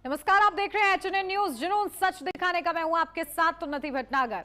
नमस्कार, आप देख रहे हैं HNN न्यूज। जुनून सच दिखाने का मैं हूं आपके साथ उन्नति भटनागर।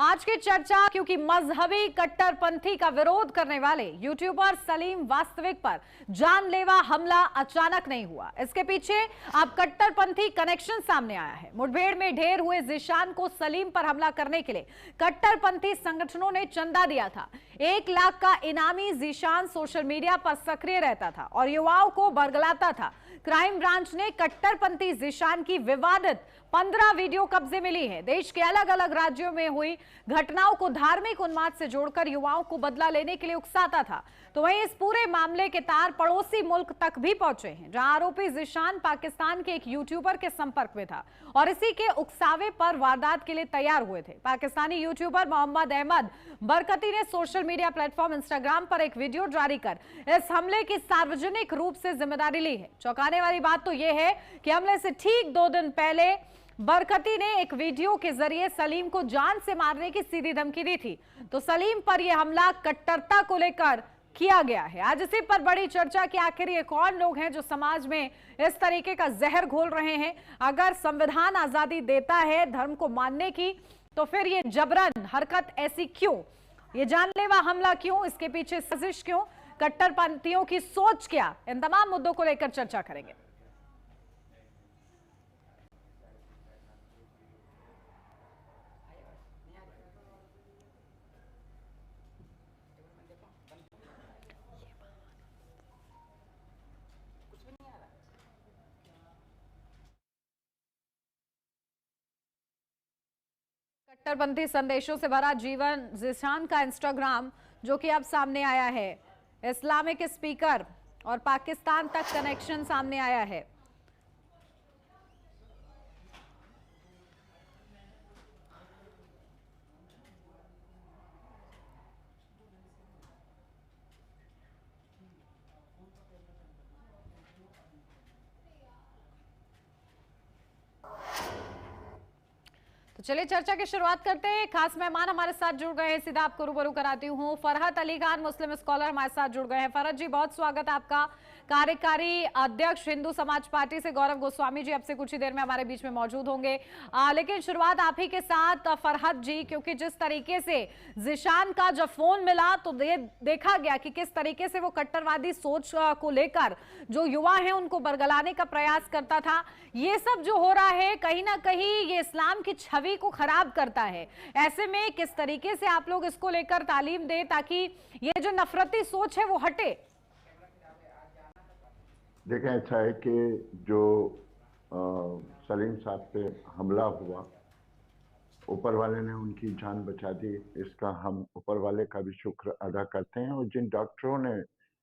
आज की चर्चा क्योंकि मजहबी कट्टरपंथी का विरोध करने वाले यूट्यूबर सलीम वास्तविक पर जानलेवा हमला अचानक नहीं हुआ। इसके पीछे अब कट्टरपंथी कनेक्शन सामने आया है। मुठभेड़ में ढेर हुए जीशान को सलीम पर हमला करने के लिए कट्टरपंथी संगठनों ने चंदा दिया था। 1 लाख का इनामी जीशान सोशल मीडिया पर सक्रिय रहता था और युवाओं को बरगलाता था। क्राइम ब्रांच ने कट्टरपंथी जीशान की विवादित 15 वीडियो कब्जे में ली है। देश के अलग अलग राज्यों में हुई घटनाओं को धार्मिक उन्माद से जोड़कर युवाओं को बदला लेने के लिए उकसाता था। तो वहीं इस पूरे मामले के तार पड़ोसी मुल्क तक भी पहुंचे हैं, जहां आरोपी जीशान पाकिस्तान के एक यूट्यूबर के संपर्क में था और इसी के उकसावे पर वारदात के लिए तैयार हुए थे। पाकिस्तानी यूट्यूबर मोहम्मद अहमद बरकती ने सोशल मीडिया प्लेटफॉर्म इंस्टाग्राम पर एक वीडियो जारी कर इस हमले की सार्वजनिक रूप से जिम्मेदारी ली है। चौंकाने वाली बात तो यह है कि हमले से ठीक 2 दिन पहले बरकती ने एक वीडियो के जरिए सलीम को जान से मारने की सीधी धमकी दी थी। तो सलीम पर यह हमला कट्टरता को लेकर किया गया है। आज इसी पर बड़ी चर्चा कि आखिर ये कौन लोग हैं जो समाज में इस तरीके का जहर घोल रहे हैं। अगर संविधान आजादी देता है धर्म को मानने की, तो फिर ये जबरन हरकत ऐसी क्यों, ये जानलेवा हमला क्यों, इसके पीछे साजिश क्यों, कट्टरपंथियों की सोच क्या, इन तमाम मुद्दों को लेकर चर्चा करेंगे। कट्टरपंथी संदेशों से भरा जीवन जीशान का इंस्टाग्राम जो कि अब सामने आया है। इस्लामिक स्पीकर और पाकिस्तान तक कनेक्शन सामने आया है। तो चलिए चर्चा की शुरुआत करते हैं। खास मेहमान हमारे साथ जुड़ गए हैं, सीधा आपको रूबरू कराती हूँ। फरहत अली खान मुस्लिम स्कॉलर हमारे साथ जुड़ गए हैं। फरहत जी, बहुत स्वागत है आपका। कार्यकारी अध्यक्ष हिंदू समाज पार्टी से गौरव गोस्वामी जी अब से कुछ ही देर में हमारे बीच में मौजूद होंगे। लेकिन शुरुआत आप ही के साथ फरहत जी, क्योंकि जिस तरीके से जीशान का जब फोन मिला तो देखा गया कि किस तरीके से वो कट्टरवादी सोच को लेकर जो युवा है उनको बरगलाने का प्रयास करता था। ये सब जो हो रहा है कहीं ना कहीं ये इस्लाम की छवि को खराब करता है। ऐसे में किस तरीके से आप लोग इसको लेकर तालीम दें ताकि ये जो नफरती सोच है वो हटे? देखें, ऐसा है कि जो सलीम साहब पे हमला हुआ, ऊपर वाले ने उनकी जान बचा दी। इसका हम ऊपर वाले का भी शुक्र अदा करते हैं और जिन डॉक्टरों ने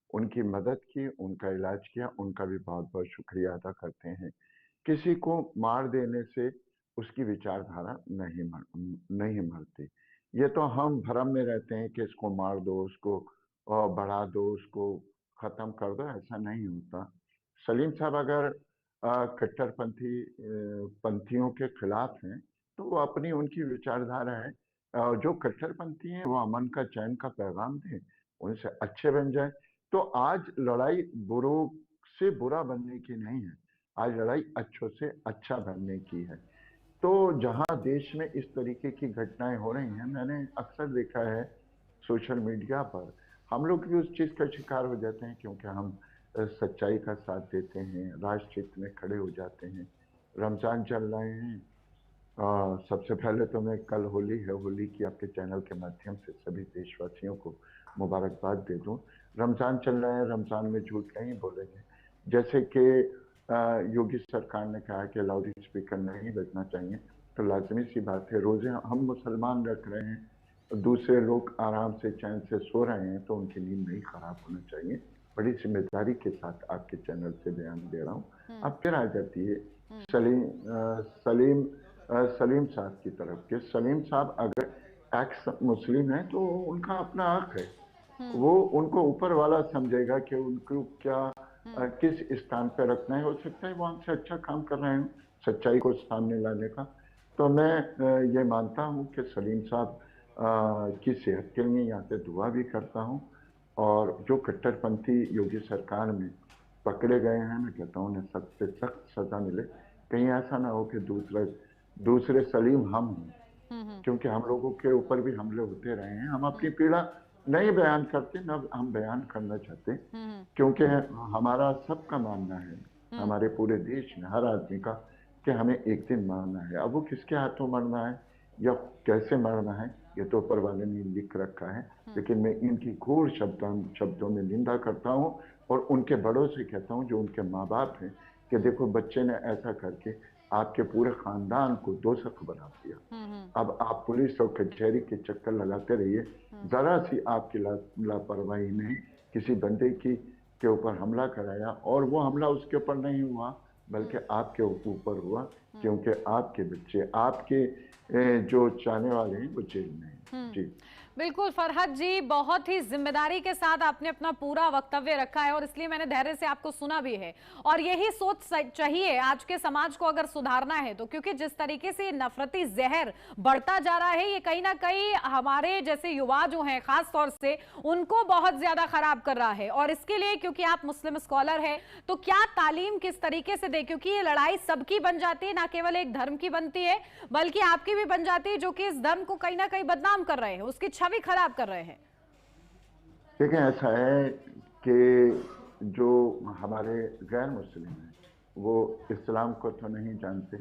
उनकी मदद की, उनका इलाज किया, उनका भी बहुत बहुत शुक्रिया अदा करते हैं। किसी को मार देने से उसकी विचारधारा नहीं मरती। ये तो हम भ्रम में रहते हैं कि इसको मार दो, उसको बढ़ा दो, उसको खत्म कर दो। ऐसा नहीं होता। सलीम साहब अगर कट्टरपंथी पंथियों के खिलाफ हैं तो वो अपनी उनकी विचारधारा है। जो कट्टरपंथी हैं वो अमन का, चैन का पैगाम दें, उनसे अच्छे बन जाए। तो आज लड़ाई बुरों से बुरा बनने की नहीं है, आज लड़ाई अच्छों से अच्छा बनने की है। तो जहां देश में इस तरीके की घटनाएं हो रही हैं, मैंने अक्सर देखा है सोशल मीडिया पर, हम लोग भी उस चीज का शिकार हो जाते हैं क्योंकि हम सच्चाई का साथ देते हैं, राष्ट्र हित में खड़े हो जाते हैं। रमजान चल रहे हैं। सबसे पहले तो मैं, कल होली है, होली की आपके चैनल के माध्यम से सभी देशवासियों को मुबारकबाद दे दूं। रमजान चल रहे हैं, रमजान में झूठ नहीं बोलेंगे। जैसे कि योगी सरकार ने कहा कि लाउड स्पीकर नहीं बजना चाहिए, तो लाजमी सी बात है, रोजे हम मुसलमान रख रहे हैं, दूसरे लोग आराम से चैन से सो रहे हैं, तो उनकी नींद नहीं खराब होना चाहिए। बड़ी जिम्मेदारी के साथ आपके चैनल से बयान दे रहा हूँ। अब फिर आ जाती है सलीम साहब की तरफ के। सलीम साहब अगर एक्स मुस्लिम है तो उनका अपना हक है, वो उनको ऊपर वाला समझेगा कि उनको क्या किस स्थान पर रखना है। हो सकता है वो हमसे अच्छा काम कर रहे हैं सच्चाई को सामने लाने का। तो मैं ये मानता हूँ कि सलीम साहब की सेहत के लिए यहाँ पे दुआ भी करता हूँ। और जो कट्टरपंथी योगी सरकार में पकड़े गए हैं, मैं कहता हूँ उन्हें सख्त से सख्त सजा मिले, कहीं ऐसा ना हो कि दूसरे सलीम हम हों, क्योंकि हम लोगों के ऊपर भी हमले होते रहे हैं। हम अपनी पीड़ा नहीं बयान करते, ना हम बयान करना चाहते, क्योंकि हमारा सबका मानना है, हमारे पूरे देश में हर आदमी का, कि हमें एक दिन मरना है। अब वो किसके हाथों मरना है या कैसे मरना है, ये तो ऊपर वाले ने लिख रखा है। लेकिन मैं इनकी घोर शब्दों में निंदा करता हूँ और उनके बड़ों से कहता हूँ, जो उनके माँ बाप हैं, कि देखो बच्चे ने ऐसा करके आपके पूरे खानदान को दोषक बना दिया। अब आप पुलिस और कचहरी के चक्कर लगाते रहिए। जरा सी आपकी लापरवाही ने किसी बंदे के ऊपर हमला कराया, और वो हमला उसके ऊपर नहीं हुआ बल्कि आपके ऊपर हुआ, क्योंकि आपके बच्चे, आपके जो चाहने वाले हैं, वो जेल में हैं। जी बिल्कुल फरहत जी, बहुत ही जिम्मेदारी के साथ आपने अपना पूरा वक्तव्य रखा है और इसलिए मैंने धैर्य से आपको सुना भी है। और यही सोच चाहिए आज के समाज को अगर सुधारना है तो, क्योंकि जिस तरीके से नफरती जहर बढ़ता जा रहा है, ये कहीं ना कहीं हमारे जैसे युवा जो हैं खास तौर से उनको बहुत ज्यादा खराब कर रहा है। और इसके लिए क्योंकि आप मुस्लिम स्कॉलर हैं, तो क्या तालीम किस तरीके से दे, क्योंकि ये लड़ाई सबकी बन जाती है, ना केवल एक धर्म की बनती है बल्कि आपकी भी बन जाती है, जो कि इस धर्म को कहीं ना कहीं बदनाम कर रहे हैं, उसकी छवि खराब कर रहे हैं। देखिए, ऐसा है कि जो हमारे गैर मुस्लिम हैं, वो इस्लाम को तो नहीं जानते,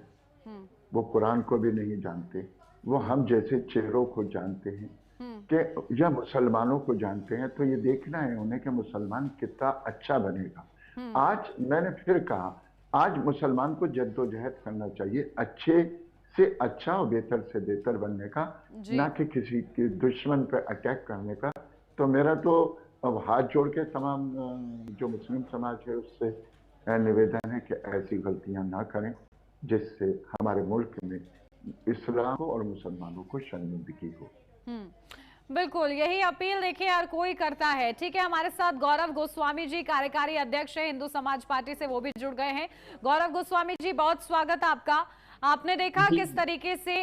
वो कुरान को भी नहीं जानते, वो हम जैसे चेहरों को जानते हैं कि या मुसलमानों को जानते हैं। तो ये देखना है उन्हें कि मुसलमान कितना अच्छा बनेगा। आज मैंने फिर कहा, आज मुसलमान को जद्दोजहद करना चाहिए अच्छे से अच्छा और बेहतर से बेहतर बनने का, ना कि किसी के दुश्मन पर अटैक करने का। तो मेरा तो अब हाथ जोड़ के तमाम जो मुस्लिम समाज है उससे निवेदन है कि ऐसी गलतियां ना करें, जिससे हमारे मुल्क में इस्लाम और मुसलमानों को शर्मिंदगी हो। बिल्कुल यही अपील देखिए हर कोई करता है। ठीक है, हमारे साथ गौरव गोस्वामी जी कार्यकारी अध्यक्ष है हिंदू समाज पार्टी से, वो भी जुड़ गए हैं। गौरव गोस्वामी जी, बहुत स्वागत आपका। आपने देखा किस तरीके से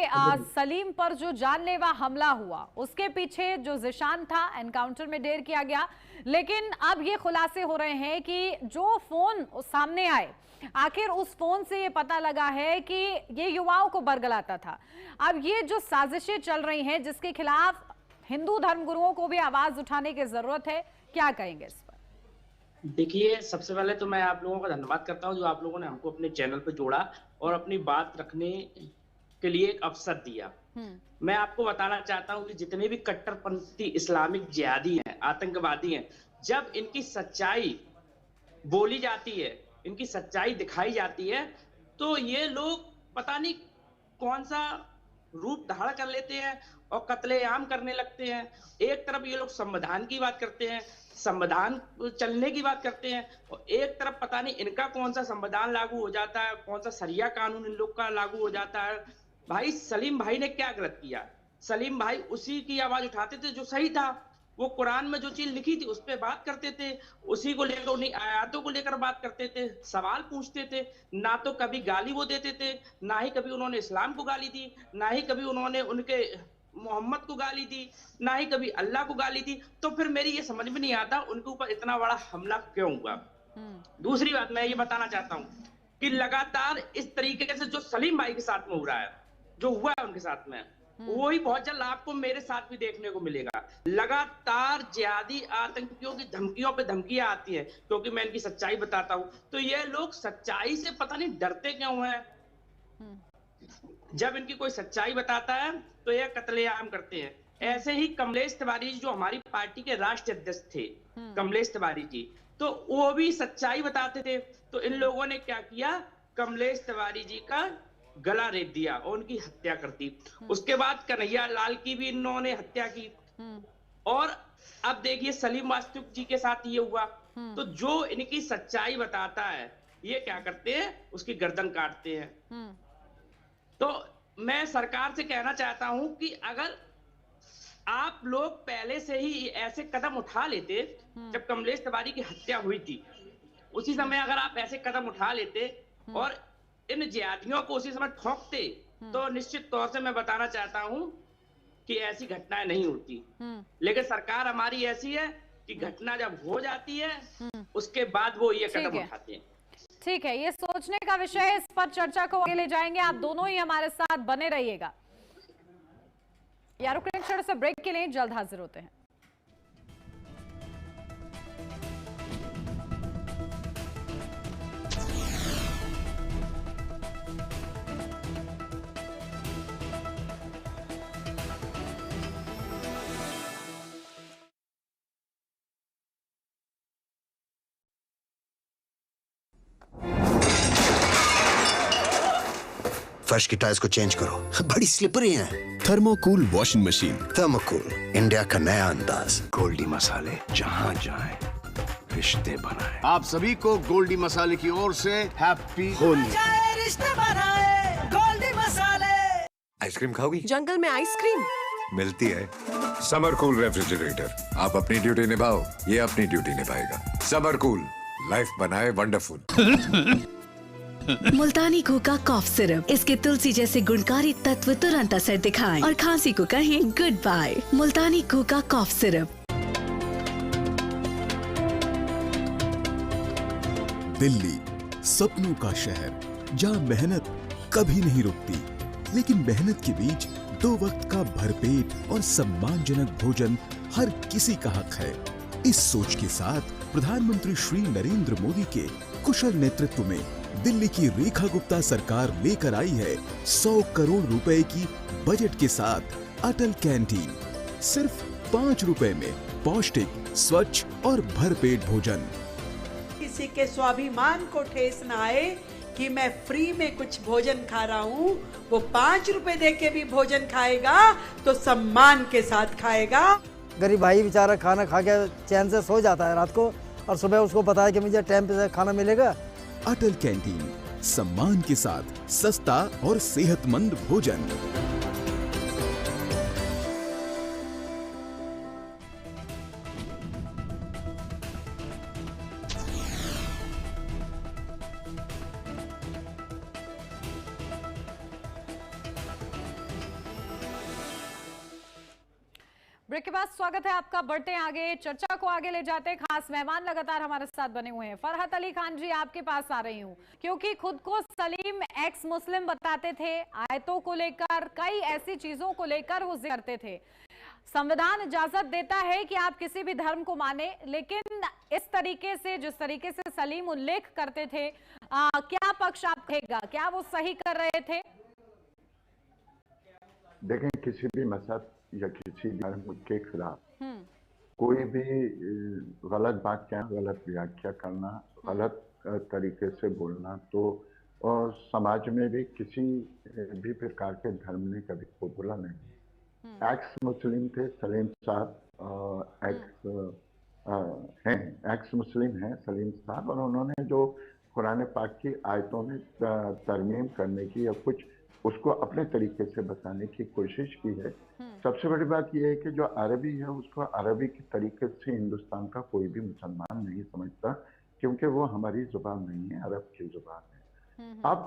सलीम पर जो जानलेवा हमला हुआ, उसके पीछे जो जिशान था, एनकाउंटर में ढेर किया गया, लेकिन अब ये खुलासे हो रहे हैं कि जो फोन सामने आए, आखिर उस फोन से ये पता लगा है कि ये युवाओं को बरगलाता था। अब ये जो साजिशें चल रही हैं, जिसके खिलाफ हिंदू धर्मगुरुओं को भी आवाज उठाने की जरूरत है, क्या कहेंगे इस पर? देखिए, सबसे पहले तो मैं आप लोगों का धन्यवाद करता हूं, जो आप लोगों ने हमको अपने चैनल पर जोड़ा और अपनी बात रखने के लिए एक अवसर दिया। मैं आपको बताना चाहता हूं कि जितने भी कट्टरपंथी इस्लामिक जिहादी हैं, आतंकवादी हैं, जब इनकी सच्चाई बोली जाती है, इनकी सच्चाई दिखाई जाती है, तो ये लोग पता नहीं कौन सा रूप धारण कर लेते हैं और कत्लेआम करने लगते हैं। एक तरफ ये लोग संविधान की बात करते हैं, संविधान चलने की बात करते हैं, और एक तरफ पता नहीं इनका कौन सा संविधान लागू हो जाता है, कौन सा शरिया कानून इन लोग का लागू हो जाता है। भाई सलीम भाई ने क्या गलत किया? सलीम भाई उसी की आवाज उठाते थे जो सही था। वो कुरान में जो चीज लिखी थी उस पर बात करते थे, उसी को लेकर, उन्हीं आयातों को लेकर बात करते थे, सवाल पूछते थे। ना तो कभी गाली वो देते थे, ना ही कभी उन्होंने इस्लाम को गाली दी, ना ही कभी उन्होंने उनके मोहम्मद को गाली दी, ना ही कभी अल्लाह को गाली दी। तो फिर मेरी ये समझ में नहीं आता उनके ऊपर इतना बड़ा हमला क्यों हुआ। दूसरी बात मैं ये बताना चाहता हूँ कि लगातार इस तरीके से जो सलीम भाई के साथ में हो रहा है, जो हुआ है उनके साथ में, वही बहुत जल्द आपको मेरे साथ भी देखने को मिलेगा। लगातार जिहादी आतंकियों की धमकियों पे धमकियां आती हैं, क्योंकि मैं इनकी सच्चाई बताता हूं। तो ये लोग सच्चाई से पता नहीं डरते क्यों हैं। जब इनकी कोई सच्चाई बताता है तो ये कत्लेआम करते हैं। ऐसे ही कमलेश तिवारी जी, जो हमारी पार्टी के राष्ट्रीय अध्यक्ष थे, कमलेश तिवारी जी, तो वो भी सच्चाई बताते थे। तो इन लोगों ने क्या किया, कमलेश तिवारी जी का गला रेत दिया और उनकी हत्या कर दी। उसके बाद कन्हैया लाल की भी इन्होंने हत्या की। और अब देखिए सलीम वास्तविक जी के साथ ये हुआ। तो जो इनकी सच्चाई बताता है, ये क्या करते हैं, उसकी गर्दन काटते हैं। तो मैं सरकार से कहना चाहता हूं कि अगर आप लोग पहले से ही ऐसे कदम उठा लेते, जब कमलेश तिवारी की हत्या हुई थी उसी समय अगर आप ऐसे कदम उठा लेते और इन जिहादियों को उसी समय ठोकते, तो निश्चित तौर से मैं बताना चाहता हूं कि ऐसी घटनाएं नहीं होती। लेकिन सरकार हमारी ऐसी है कि घटना जब हो जाती है उसके बाद वो ये कदम उठाते हैं। ठीक है, ये सोचने का विषय है, इस पर चर्चा को आगे ले जाएंगे। आप दोनों ही हमारे साथ बने रहिएगा। यार क्षण से ब्रेक के लिए, जल्द हाजिर होते हैं। फर्श की टाइल्स को चेंज करो, बड़ी स्लिपरी हैं। थर्मोकूल वॉशिंग मशीन। थर्मोकूल, इंडिया का नया अंदाज। गोल्डी मसाले जहां जाएं रिश्ते बनाए। आप सभी को गोल्डी मसाले की ओर से हैप्पी होली। रिश्ते बनाए गोल्डी मसाले। आइसक्रीम खाओगी? जंगल में आइसक्रीम मिलती है। समर कूल रेफ्रिजरेटर, आप अपनी ड्यूटी निभाओ, ये अपनी ड्यूटी निभाएगा। समर कूल, लाइफ बनाए वंडरफुल। मुल्तानी कूका कॉफ सिरप, इसके तुलसी जैसे गुणकारी तत्व तुरंत असर दिखाएं और खांसी को कहें गुड बाय। मुल्तानी कूका कॉफ सिरप। दिल्ली सपनों का शहर, जहाँ मेहनत कभी नहीं रुकती, लेकिन मेहनत के बीच 2 वक्त का भरपेट और सम्मानजनक भोजन हर किसी का हक है। इस सोच के साथ प्रधानमंत्री श्री नरेंद्र मोदी के कुशल नेतृत्व में दिल्ली की रेखा गुप्ता सरकार लेकर आई है 100 करोड़ रुपए की बजट के साथ अटल कैंटीन। सिर्फ 5 रुपए में पौष्टिक, स्वच्छ और भरपेट भोजन। किसी के स्वाभिमान को ठेस न आए कि मैं फ्री में कुछ भोजन खा रहा हूँ। वो 5 रुपए दे के भी भोजन खाएगा तो सम्मान के साथ खाएगा। गरीब भाई बेचारा खाना खा के चैन से सो जाता है रात को, और सुबह उसको पता है कि मुझे टाइम पे खाना मिलेगा। अटल कैंटीन, सम्मान के साथ सस्ता और सेहतमंद भोजन। ब्रेक के बाद स्वागत है आपका। बढ़ते हैं आगे, चर्चा को आगे ले जाते हैं। खास मेहमान लगातार हमारे साथ बने हुए हैं। फरहत अली खान जी, आपके पास आ रही हूं क्योंकि खुद को सलीम एक्स मुस्लिम बताते थे। आयतों को लेकर, कई ऐसी चीजों को लेकर वो जिक्र करते थे। संविधान इजाजत देता है कि आप किसी भी धर्म को माने, लेकिन इस तरीके से, जिस तरीके से सलीम उल्लेख करते थे, क्या पक्ष आप कहेगा, क्या वो सही कर रहे थे? देखें, किसी भी मजहब या किसी धर्म के खिलाफ कोई भी गलत बात क्या, गलत व्याख्या करना, गलत तरीके से बोलना, तो और समाज में भी किसी भी प्रकार के धर्म ने कभी को बोला नहीं। एक्स मुस्लिम थे सलीम साहब, एक्स मुस्लिम हैं सलीम साहब, और उन्होंने जो कुरान पाक की आयतों में तरमीम करने की या कुछ उसको अपने तरीके से बताने की कोशिश की है। सबसे बड़ी बात यह है कि जो अरबी है उसको अरबी के तरीके से हिंदुस्तान का कोई भी मुसलमान नहीं समझता, क्योंकि वो हमारी जुबान नहीं है, अरब की जुबान है। अब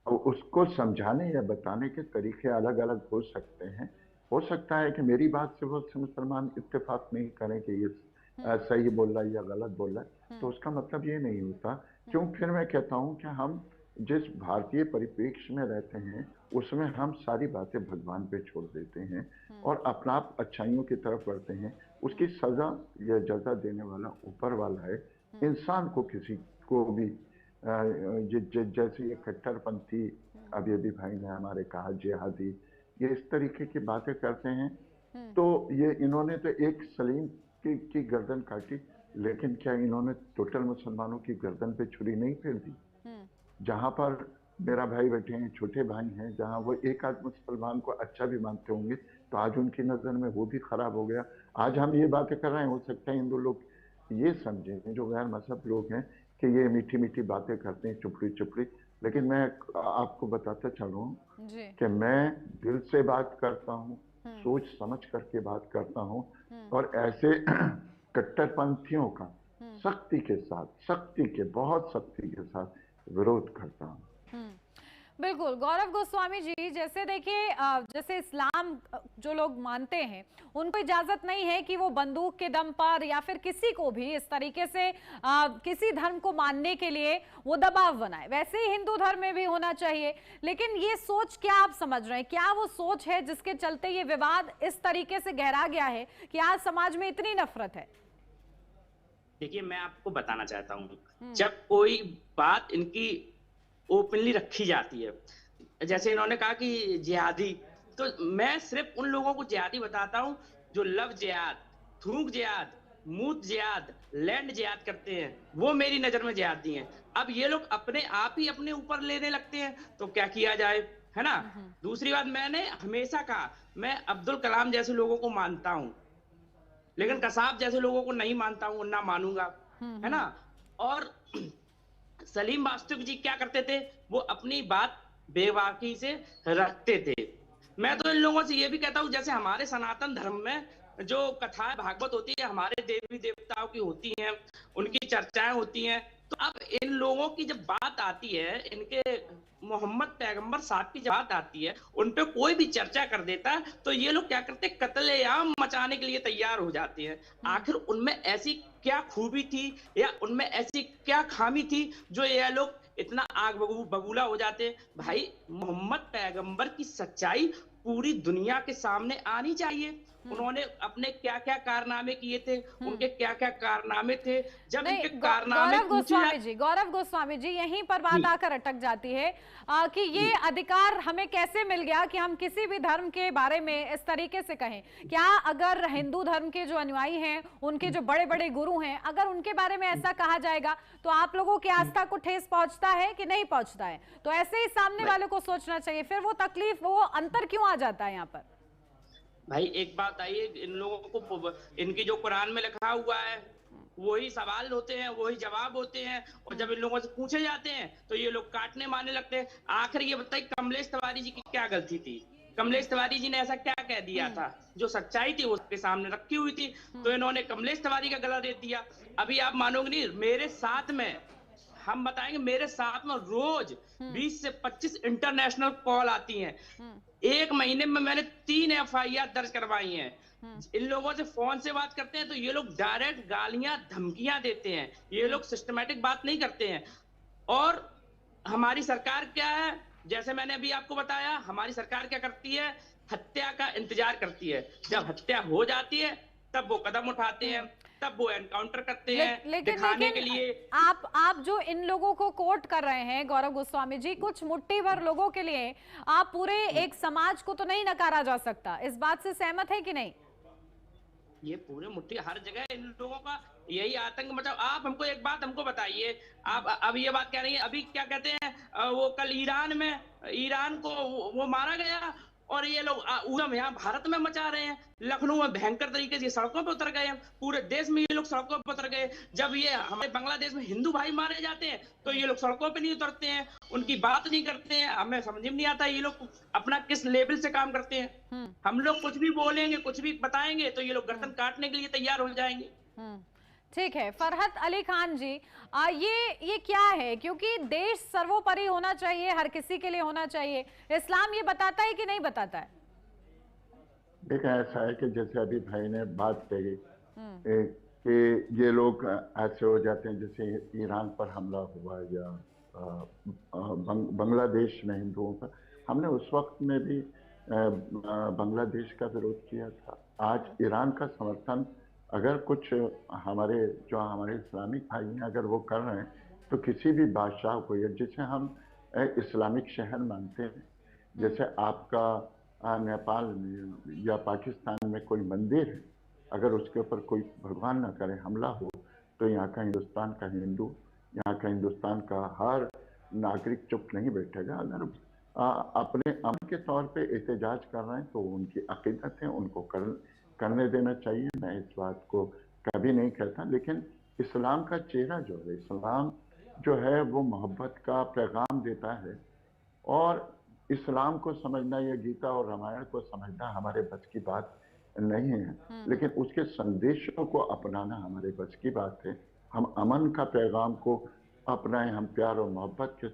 उसको समझाने या बताने के तरीके अलग अलग हो सकते हैं। हो सकता है कि मेरी बात से वो मुसलमान इत्तेफाक नहीं करें कि ये सही बोल रहा है या गलत बोल रहा है, तो उसका मतलब ये नहीं होता। क्यों? फिर मैं कहता हूँ कि हम जिस भारतीय परिप्रेक्ष्य में रहते हैं उसमें हम सारी बातें भगवान पे छोड़ देते हैं और अपना आप अच्छाइयों की तरफ बढ़ते हैं। उसकी सजा या जजा देने वाला ऊपर वाला है। इंसान को किसी को भी जैसे ये कट्टरपंथी अभी भाई ने हमारे कहा, जिहादी, ये इस तरीके की बातें करते हैं, तो ये इन्होंने तो एक सलीम की गर्दन काटी, लेकिन क्या इन्होंने टोटल मुसलमानों की गर्दन पे छुरी नहीं फेर दी? जहां पर मेरा भाई बैठे हैं, छोटे भाई हैं, जहां वो एक आध मुसलमान को अच्छा भी मानते होंगे, तो आज उनकी नजर में वो भी खराब हो गया। आज हम ये बातें कर रहे हैं, हो सकता है हिंदू लोग ये समझें, जो गैर मजहब लोग हैं, कि ये मीठी मीठी बातें करते हैं, चुपड़ी चुपड़ी, लेकिन मैं आपको बताता चलूं कि मैं दिल से बात करता हूँ, सोच समझ करके बात करता हूँ, और ऐसे कट्टरपंथियों का सख्ती के साथ, बहुत सख्ती के साथ विरोध करता हूँ। बिल्कुल। गौरव गोस्वामी जी, जैसे देखिए, जैसे इस्लाम जो लोग मानते हैं उनको इजाजत नहीं है कि वो बंदूक के दम पर या फिर किसी को भी इस तरीके से किसी धर्म को मानने के लिए वो दबाव बनाए। वैसे ही हिंदू धर्म में भी होना चाहिए, लेकिन ये सोच क्या आप समझ रहे हैं? क्या वो सोच है जिसके चलते ये विवाद इस तरीके से गहरा गया है कि आज समाज में इतनी नफरत है? देखिए, मैं आपको बताना चाहता हूँ, जब कोई बात इनकी ओपनली रखी जाती है, जैसे इन्होंने कहा कि जिहादी, तो मैं सिर्फ उन लोगों को जिहादी बताता हूँ जो लव जिहाद, थूक जिहाद, मूत जिहाद, लैंड जिहाद करते हैं, वो मेरी नजर में जिहादी हैं। अब ये लोग अपने आप ही अपने ऊपर लेने लगते हैं, तो क्या किया जाए, है ना। दूसरी बात, मैंने हमेशा कहा मैं अब्दुल कलाम जैसे लोगों को मानता हूँ, लेकिन कसाब जैसे लोगों को नहीं मानता हूँ, ना मानूंगा, है ना। और सलीम वास्तविक जी क्या करते थे, वो अपनी बात बेबाकी से रखते थे। मैं तो इन लोगों से ये भी कहता हूँ, जैसे हमारे सनातन धर्म में जो कथाएं भागवत होती है, हमारे देवी देवताओं की होती हैं, उनकी चर्चाएं होती हैं, तो अब इन लोगों की जब बात आती है, इनके मोहम्मद पैगंबर साहब की जब बात आती है, उन पे कोई भी चर्चा कर देता है, तो ये लोग क्या करते हैं, कत्लेआम मचाने के लिए तैयार हो जाते हैं। आखिर उनमें ऐसी क्या खूबी थी या उनमें ऐसी क्या खामी थी जो ये लोग इतना आग बबूला हो जाते? भाई, मोहम्मद पैगंबर की सच्चाई पूरी दुनिया के सामने आनी चाहिए। उन्होंने अपने क्या क्या कारनामे किए थे, उनके क्या क्या कारनामे थे, जब इनके कारनामे गौरव गोस्वामी जी यहीं पर बात आकर अटक जाती है कि ये अधिकार हमें कैसे मिल गया कि हम किसी भी धर्म के बारे में इस तरीके से कहें। क्या अगर हिंदू धर्म के जो अनुयायी हैं, उनके जो बड़े बड़े गुरु हैं, अगर उनके बारे में ऐसा कहा जाएगा तो आप लोगों की आस्था को ठेस पहुंचता है कि नहीं पहुंचता है? तो ऐसे ही सामने वाले को सोचना चाहिए, फिर वो तकलीफ, वो अंतर क्यों आ जाता है यहाँ पर? भाई, एक बात आइए, इन लोगों को इनकी जो कुरान में लिखा हुआ है वही सवाल होते हैं, वही जवाब होते हैं, और जब इन लोगों से पूछे जाते हैं तो ये लोग काटने मारने लगते हैं। आखिर ये बताइए, कमलेश तिवारी जी की क्या गलती थी? कमलेश तिवारी जी ने ऐसा क्या कह दिया था? जो सच्चाई थी वो उसके सामने रखी हुई थी, तो इन्होंने कमलेश तिवारी का गला दे दिया। अभी आप मानोगे नहीं, मेरे साथ में, हम बताएंगे, मेरे साथ में रोज 20 से 25 इंटरनेशनल कॉल आती हैं। एक महीने में मैंने 3 FIR दर्ज करवाई हैं। इन लोगों से फोन से बात करते हैं तो ये लोग डायरेक्ट गालियां, धमकियां देते हैं। ये लोग सिस्टमैटिक बात नहीं करते हैं। और हमारी सरकार क्या है, जैसे मैंने अभी आपको बताया, हमारी सरकार क्या करती है, हत्या का इंतजार करती है। जब हत्या हो जाती है तब वो कदम उठाते हैं, तब वो एनकाउंटर करते हैं दिखाने के लिए। आप जो इन लोगों को कोट कर रहे हैं गौरव गोस्वामी जी, कुछ मुट्ठी भर लोगों के लिए आप पूरे एक समाज को तो नहीं नकारा जा सकता, इस बात से सहमत है कि नहीं? ये पूरे मुट्ठी, हर जगह इन लोगों का यही आतंक मचा। आप हमको एक बात हमको बताइए, आप अब ये बात कह रही है, अभी क्या कहते हैं, वो कल ईरान को वो मारा गया, और ये लोग उधम यहाँ भारत में मचा रहे हैं। लखनऊ में भयंकर तरीके से सड़कों पे उतर गए हैं, पूरे देश में ये लोग सड़कों पे उतर गए। जब ये हमारे बांग्लादेश में हिंदू भाई मारे जाते हैं तो ये लोग सड़कों पे नहीं उतरते हैं, उनकी बात नहीं करते हैं। हमें समझ में नहीं आता ये लोग अपना किस लेवल से काम करते हैं। हम लोग कुछ भी बोलेंगे, कुछ भी बताएंगे तो ये लोग गर्दन काटने के लिए तैयार हो जाएंगे। ठीक है, फरहत अली खान जी, ये क्या है? क्योंकि देश सर्वोपरि होना चाहिए, हर किसी के लिए होना चाहिए, इस्लाम ये बताता है कि नहीं बताता है? देखिए, ऐसा है कि जैसे अभी भाई ने बात कही कि ये लोग ऐसे हो जाते हैं, जैसे ईरान पर हमला हुआ या बांग्लादेश में हिंदुओं पर, हमने उस वक्त में भी बांग्लादेश का विरोध किया था। आज ईरान का समर्थन अगर कुछ हमारे इस्लामिक भाई हैं, अगर वो कर रहे हैं, तो किसी भी बादशाह को, या जिसे हम इस्लामिक शहर मानते हैं, जैसे आपका नेपाल में या पाकिस्तान में कोई मंदिर है, अगर उसके ऊपर कोई भगवान ना करे हमला हो, तो यहाँ का हिंदुस्तान का हिंदू, यहाँ का हिंदुस्तान का हर नागरिक चुप नहीं बैठेगा। अगर अपने अमन के तौर पे एहतजाज कर रहे हैं तो उनकी अकीदत है, उनको करने देना चाहिए। मैं इस बात को कभी नहीं कहता, लेकिन इस्लाम का चेहरा जो है, इस्लाम जो है वो मोहब्बत का पैगाम देता है, और इस्लाम को समझना या गीता और रामायण को समझना हमारे बस की बात नहीं है, लेकिन उसके संदेशों को अपनाना हमारे बस की बात है। हम अमन का पैगाम को अपनाएं, हम प्यार और मोहब्बत के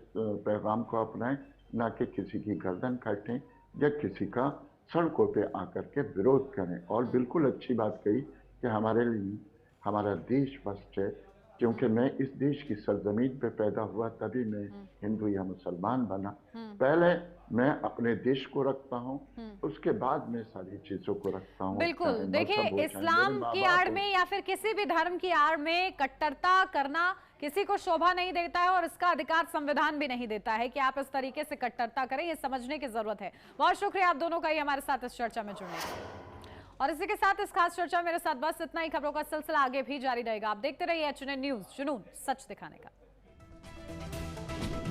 पैगाम को अपनाएं, ना कि किसी की गर्दन काटें या किसी का सड़कों पे आकर के विरोध करें। और बिल्कुल अच्छी बात कही कि हमारे लिए हमारा देश फर्स्ट है, क्योंकि मैं इस देश की सरजमीन पे पैदा हुआ, तभी मैं हिंदू या मुसलमान बना। पहले मैं अपने देश को रखता हूँ, उसके बाद मैं सारी चीजों को रखता हूँ। बिल्कुल, देखिए इस्लाम की आड़ में या फिर किसी भी धर्म की आड़ में कट्टरता करना किसी को शोभा नहीं देता है और इसका अधिकार संविधान भी नहीं देता है कि आप इस तरीके से कट्टरता करें। ये समझने की जरूरत है। बहुत शुक्रिया आप दोनों का ही हमारे साथ इस चर्चा में जुड़ने का। और इसी के साथ इस खास चर्चा मेरे साथ बस इतना ही। खबरों का सिलसिला आगे भी जारी रहेगा। आप देखते रहिए HNN न्यूज़, जुनून सच दिखाने का।